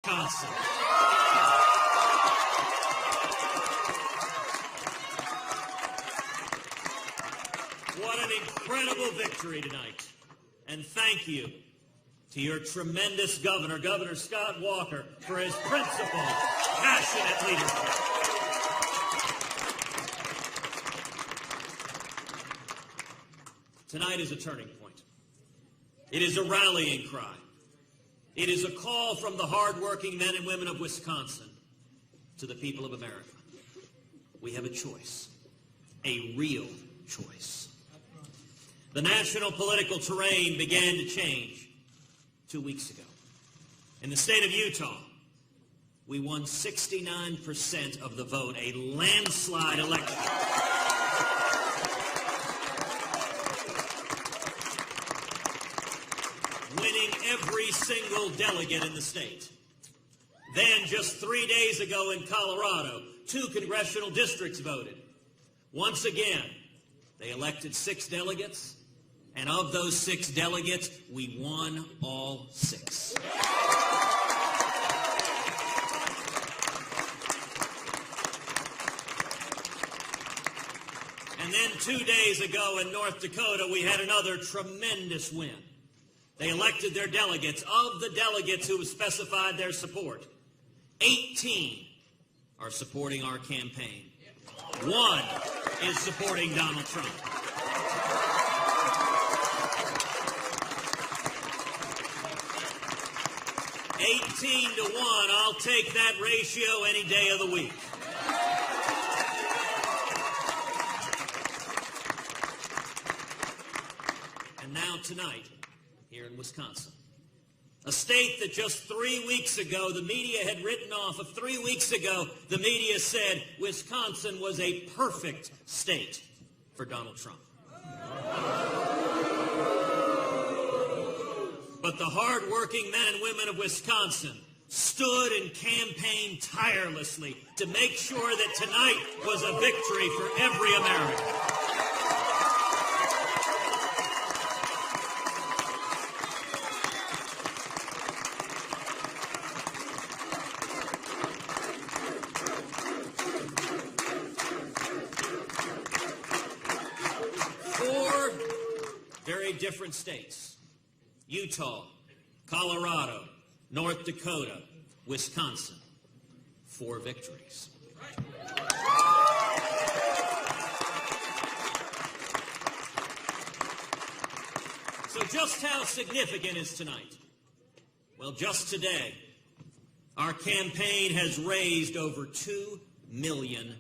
Wisconsin. What an incredible victory tonight. And thank you to your tremendous governor, Governor Scott Walker, for his principled, passionate leadership. Tonight is a turning point. It is a rallying cry. It is a call from the hardworking men and women of Wisconsin to the people of America. We have a choice, a real choice. The national political terrain began to change 2 weeks ago. In the state of Utah, we won 69% of the vote, a landslide election. Winning every single delegate in the state. Then, just 3 days ago in Colorado, 2 congressional districts voted. Once again, they elected 6 delegates, and of those 6 delegates, we won all 6. And then 2 days ago in North Dakota, we had another tremendous win. They elected their delegates. Of the delegates who have specified their support, 18 are supporting our campaign. 1 is supporting Donald Trump. 18 to 1, I'll take that ratio any day of the week. And now tonight, here in Wisconsin, a state that just 3 weeks ago the media had written off. 3 weeks ago, the media said Wisconsin was a perfect state for Donald Trump. But the hard-working men and women of Wisconsin stood and campaigned tirelessly to make sure that tonight was a victory for every American. Four very different states. Utah, Colorado, North Dakota, Wisconsin. 4 victories. So just how significant is tonight? Well, just today, our campaign has raised over $2 million.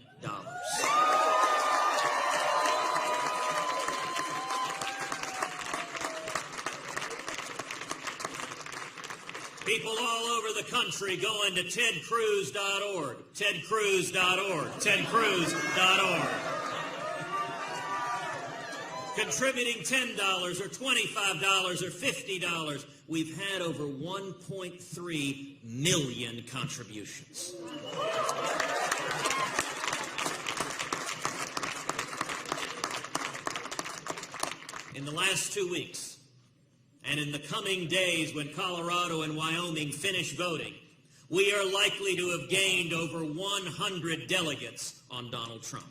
People all over the country going to tedcruz.org, tedcruz.org, tedcruz.org. Contributing $10 or $25 or $50. We've had over 1.3 million contributions. In the last 2 weeks, and in the coming days when Colorado and Wyoming finish voting, we are likely to have gained over 100 delegates on Donald Trump.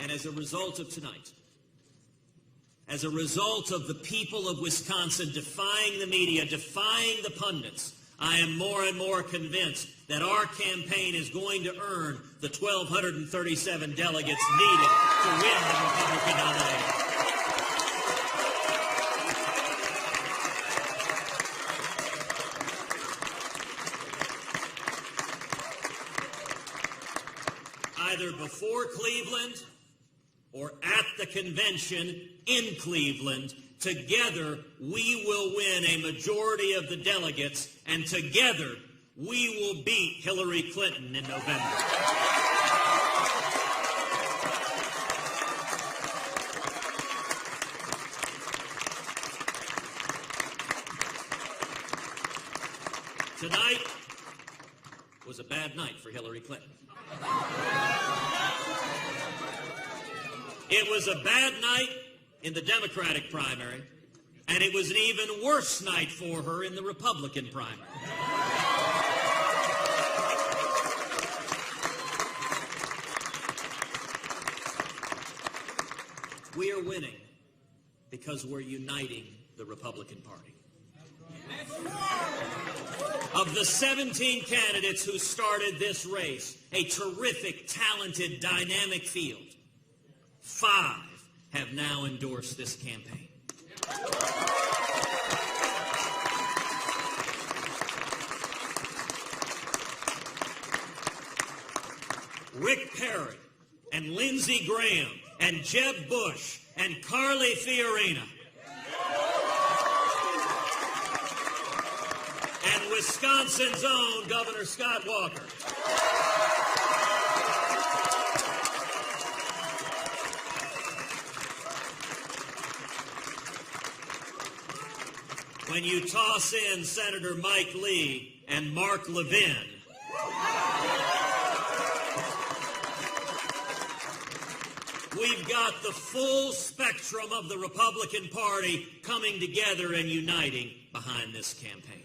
And as a result of tonight, as a result of the people of Wisconsin defying the media, defying the pundits, I am more and more convinced that our campaign is going to earn the 1,237 delegates needed to win the Republican nomination. Either before Cleveland or at the convention in Cleveland, together we will win a majority of the delegates, and together we will beat Hillary Clinton in November. Tonight was a bad night for Hillary Clinton. It was a bad night in the Democratic primary, and it was an even worse night for her in the Republican primary. We are winning because we're uniting the Republican Party. Of the 17 candidates who started this race, a terrific, talented, dynamic field, 5 have now endorsed this campaign. Rick Perry and Lindsey Graham and Jeb Bush and Carly Fiorina and Wisconsin's own Governor Scott Walker. When you toss in Senator Mike Lee and Mark Levin, we've got the full spectrum of the Republican Party coming together and uniting behind this campaign.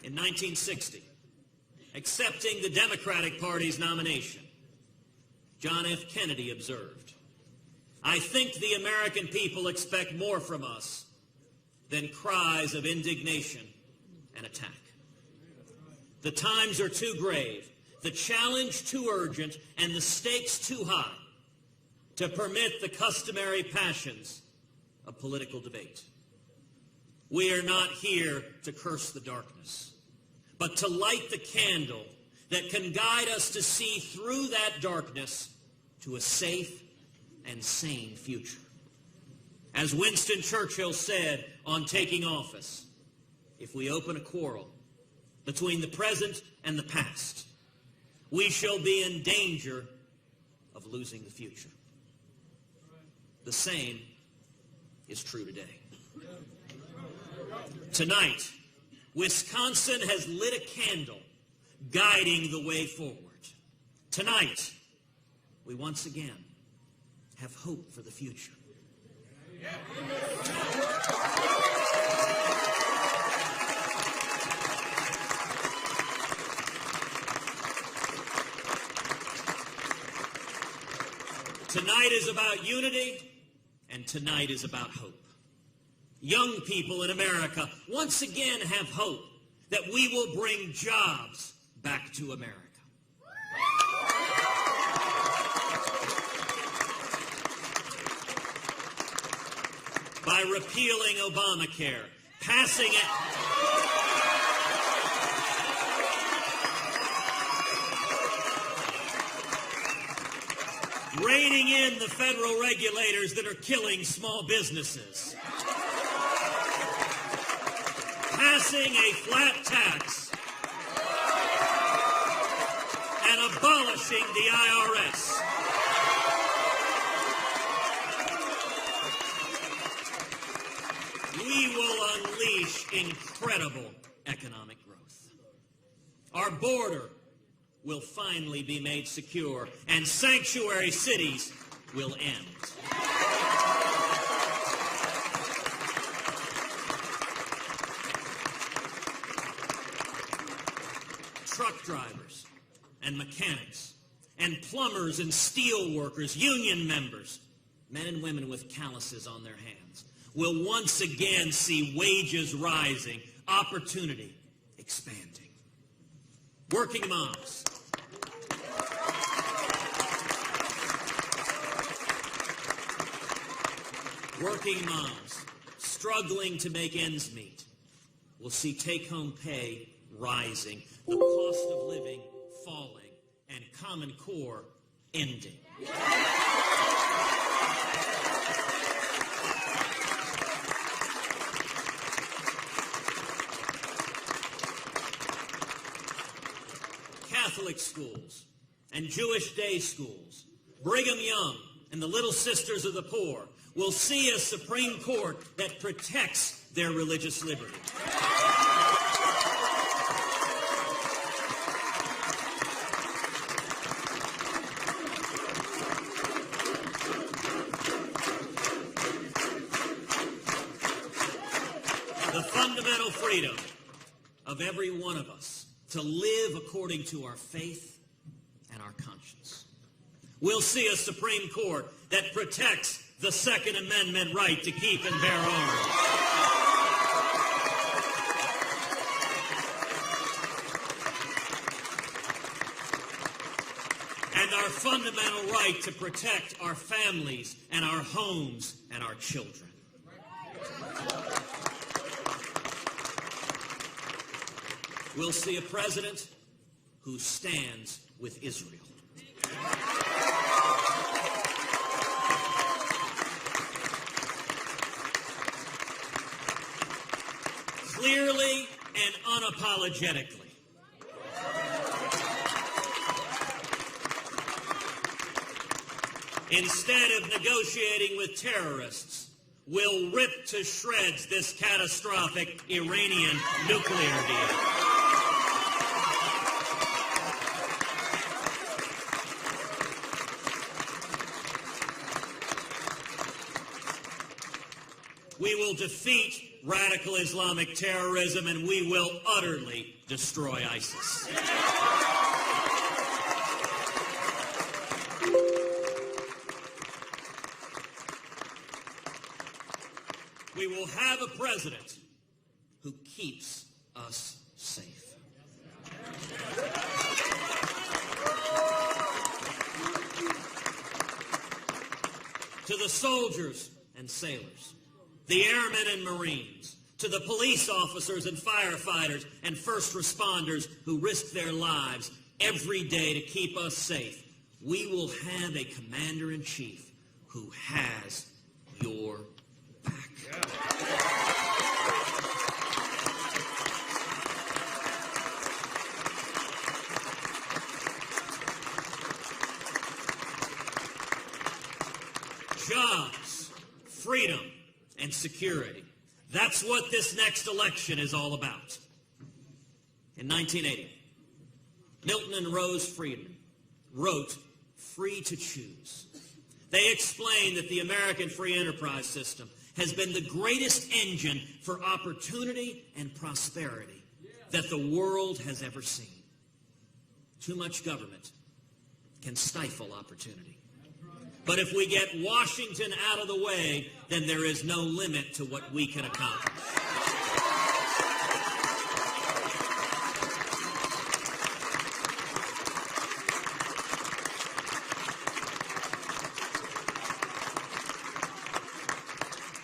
In 1960, accepting the Democratic Party's nomination, John F. Kennedy observed, "I think the American people expect more from us than cries of indignation and attack. The times are too grave, the challenge too urgent, and the stakes too high to permit the customary passions of political debate. We are not here to curse the darkness, but to light the candle that can guide us to see through that darkness to a safe and sane future." As Winston Churchill said on taking office, if we open a quarrel between the present and the past, we shall be in danger of losing the future. The same is true today. Tonight, Wisconsin has lit a candle guiding the way forward. Tonight, we once again have hope for the future. Tonight is about unity, and tonight is about hope. Young people in America once again have hope that we will bring jobs back to America. By repealing Obamacare, passing it, reining in the federal regulators that are killing small businesses, passing a flat tax, and abolishing the IRS. We will unleash incredible economic growth. Our border will finally be made secure, and sanctuary cities will end. Truck drivers and mechanics and plumbers and steel workers, union members, men and women with calluses on their hands, will once again see wages rising, opportunity expanding. Working moms, struggling to make ends meet will see take-home pay rising, the cost of living falling, and Common Core ending. Catholic schools and Jewish day schools, Brigham Young and the Little Sisters of the Poor will see a Supreme Court that protects their religious liberty. fundamental freedom of every one of us to live according to our faith and our conscience. We'll see a Supreme Court that protects the Second Amendment right to keep and bear arms. And our fundamental right to protect our families and our homes and our children. We'll see a president who stands with Israel. Clearly and unapologetically. Instead of negotiating with terrorists, we'll rip to shreds this catastrophic Iranian nuclear deal. We will defeat radical Islamic terrorism, and we will utterly destroy ISIS. We will have a president who keeps us safe. To the soldiers and sailors, the airmen and Marines, to the police officers and firefighters and first responders who risk their lives every day to keep us safe, we will have a commander-in-chief who has your back. Jobs, freedom, and security. That's what this next election is all about. In 1980, Milton and Rose Friedman wrote Free to Choose. They explained that the American free enterprise system has been the greatest engine for opportunity and prosperity that the world has ever seen. Too much government can stifle opportunity. But if we get Washington out of the way, then there is no limit to what we can accomplish.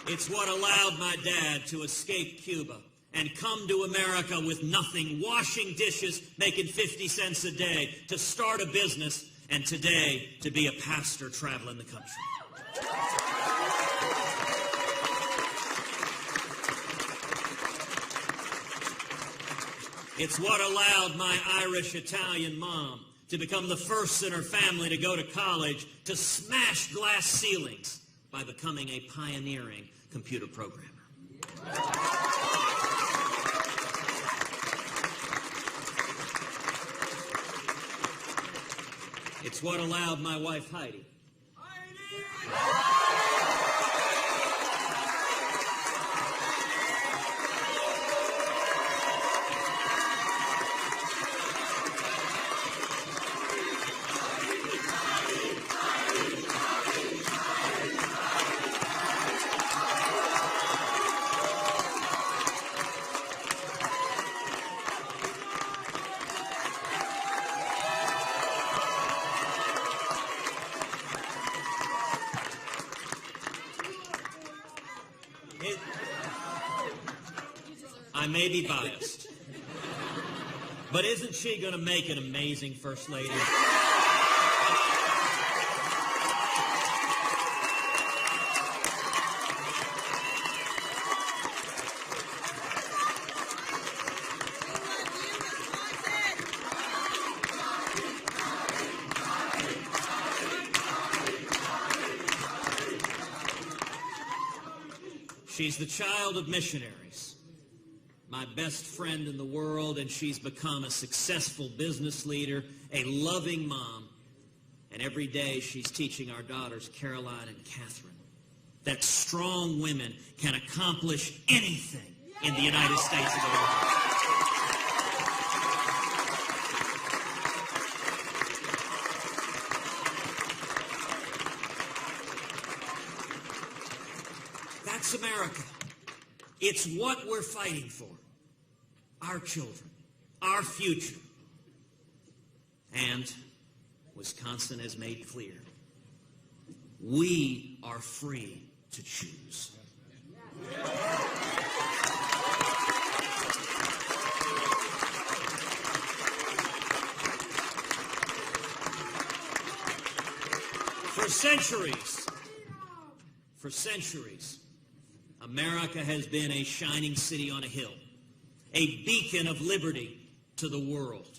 It's what allowed my dad to escape Cuba and come to America with nothing, washing dishes, making 50 cents a day, to start a business, and today to be a pastor traveling the country. It's what allowed my Irish-Italian mom to become the first in her family to go to college, to smash glass ceilings by becoming a pioneering computer programmer. It's what allowed my wife, Heidi, I may be biased, but isn't she going to make an amazing First Lady? She's the child of missionaries, my best friend in the world, and she's become a successful business leader, a loving mom, and every day she's teaching our daughters, Caroline and Catherine, that strong women can accomplish anything in the United States of America. That's America. It's what we're fighting for. Our children, our future. And Wisconsin has made clear, we are free to choose. For centuries, America has been a shining city on a hill, a beacon of liberty to the world.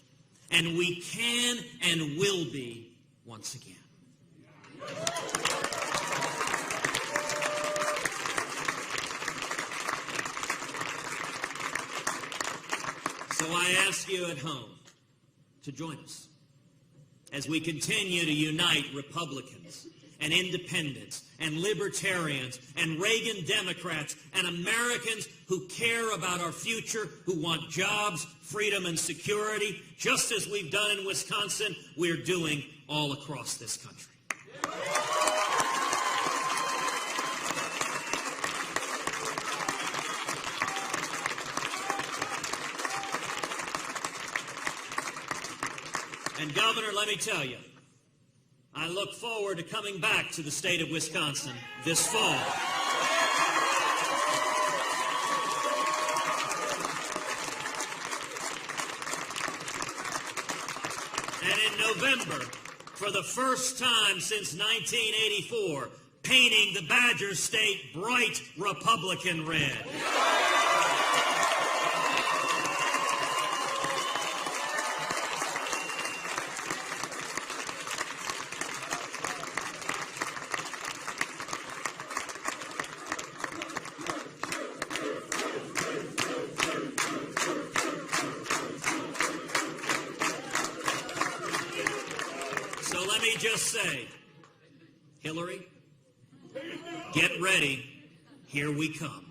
And we can and will be once again. So I ask you at home to join us as we continue to unite Republicans and independents and libertarians and Reagan Democrats and Americans who care about our future, who want jobs, freedom, and security, just as we've done in Wisconsin, we're doing all across this country. And Governor, let me tell you, I look forward to coming back to the state of Wisconsin this fall. And in November, for the first time since 1984, painting the Badger State bright Republican red. So let me just say, Hillary, get ready. Here we come.